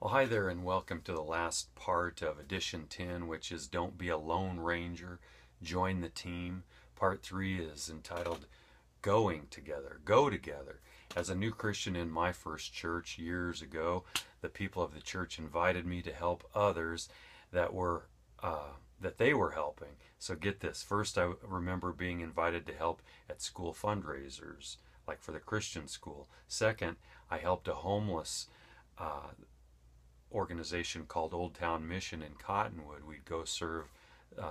Well, hi there, and welcome to the last part of Edition 10, which is Don't Be a Lone Ranger, Join the Team. Part 3 is entitled Going Together, Go Together. As a new Christian in my first church years ago, the people of the church invited me to help others that they were helping. So get this. First, I remember being invited to help at school fundraisers, like for the Christian school. Second, I helped a homeless organization called Old Town Mission in Cottonwood. We'd go serve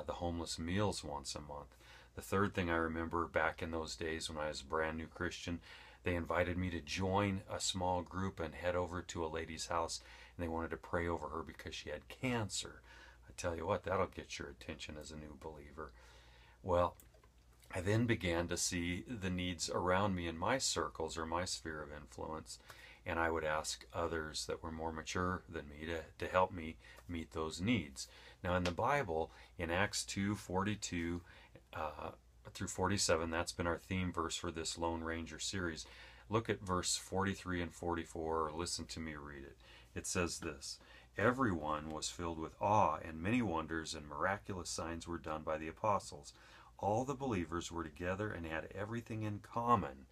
the homeless meals once a month. The third thing I remember back in those days when I was a brand new Christian, they invited me to join a small group and head over to a lady's house, and they wanted to pray over her because she had cancer. I tell you what, that'll get your attention as a new believer. Well, I then began to see the needs around me in my circles or my sphere of influence, and I would ask others that were more mature than me to help me meet those needs. Now in the Bible, in Acts 2:42 through 47, that's been our theme verse for this Lone Ranger series. Look at verse 43 and 44, or listen to me read it. It says this: "Everyone was filled with awe, and many wonders and miraculous signs were done by the apostles. All the believers were together and had everything in common."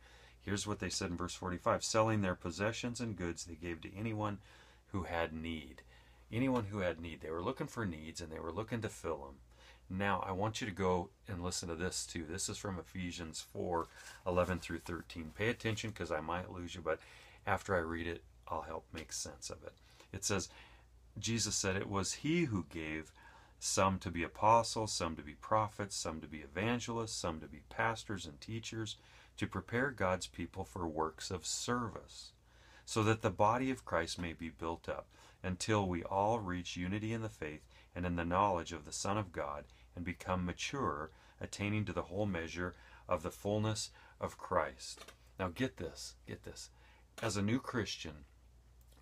Here's what they said in verse 45. "Selling their possessions and goods, they gave to anyone who had need." Anyone who had need. They were looking for needs, and they were looking to fill them. Now, I want you to go and listen to this too. This is from Ephesians 4:11 through 13. Pay attention, because I might lose you, but after I read it, I'll help make sense of it. It says, Jesus said, "It was he who gave some to be apostles, some to be prophets, some to be evangelists, some to be pastors and teachers, to prepare God's people for works of service, so that the body of Christ may be built up, until we all reach unity in the faith and in the knowledge of the Son of God, and become mature, attaining to the whole measure of the fullness of Christ." Now get this, get this. As a new Christian,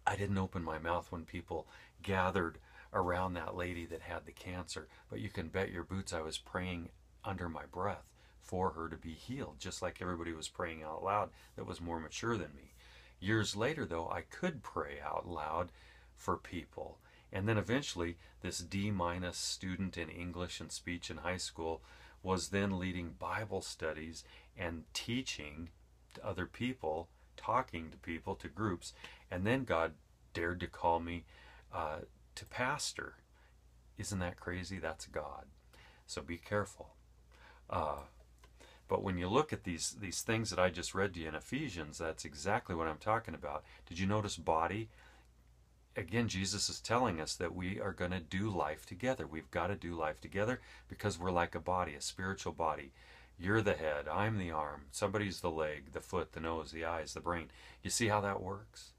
I didn't open my mouth when people gathered around that lady that had the cancer, but you can bet your boots I was praying under my breath for her to be healed, just like everybody was praying out loud that was more mature than me. Years later, though, I could pray out loud for people. And then eventually, this D- student in English and speech in high school was then leading Bible studies and teaching to other people, talking to people, to groups. And then God dared to call me to pastor. Isn't that crazy? That's God. So be careful. But when you look at these things that I just read to you in Ephesians, that's exactly what I'm talking about. Did you notice body? Again, Jesus is telling us that we are going to do life together. We've got to do life together because we're like a body, a spiritual body. You're the head, I'm the arm, somebody's the leg, the foot, the nose, the eyes, the brain. You see how that works?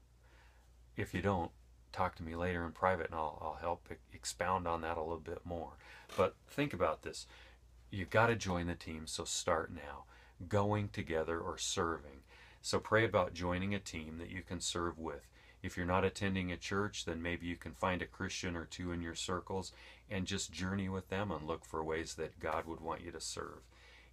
If you don't, talk to me later in private and I'll help expound on that a little bit more. But think about this. You've got to join the team, so start now. Going together or serving. So pray about joining a team that you can serve with. If you're not attending a church, then maybe you can find a Christian or two in your circles and just journey with them and look for ways that God would want you to serve.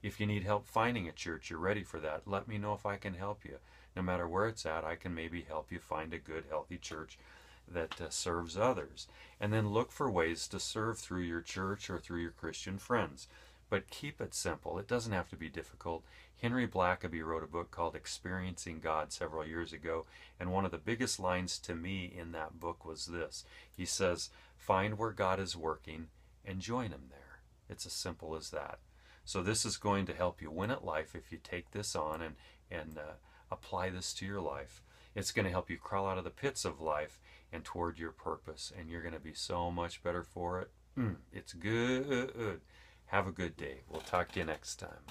If you need help finding a church, you're ready for that, let me know if I can help you. No matter where it's at, I can maybe help you find a good, healthy church that serves others. And then look for ways to serve through your church or through your Christian friends. But keep it simple. It doesn't have to be difficult. Henry Blackaby wrote a book called Experiencing God several years ago, and one of the biggest lines to me in that book was this. He says, "Find where God is working and join him there." It's as simple as that. So this is going to help you win at life if you take this on and apply this to your life. It's going to help you crawl out of the pits of life and toward your purpose, and you're going to be so much better for it. It's good. Have a good day. We'll talk to you next time.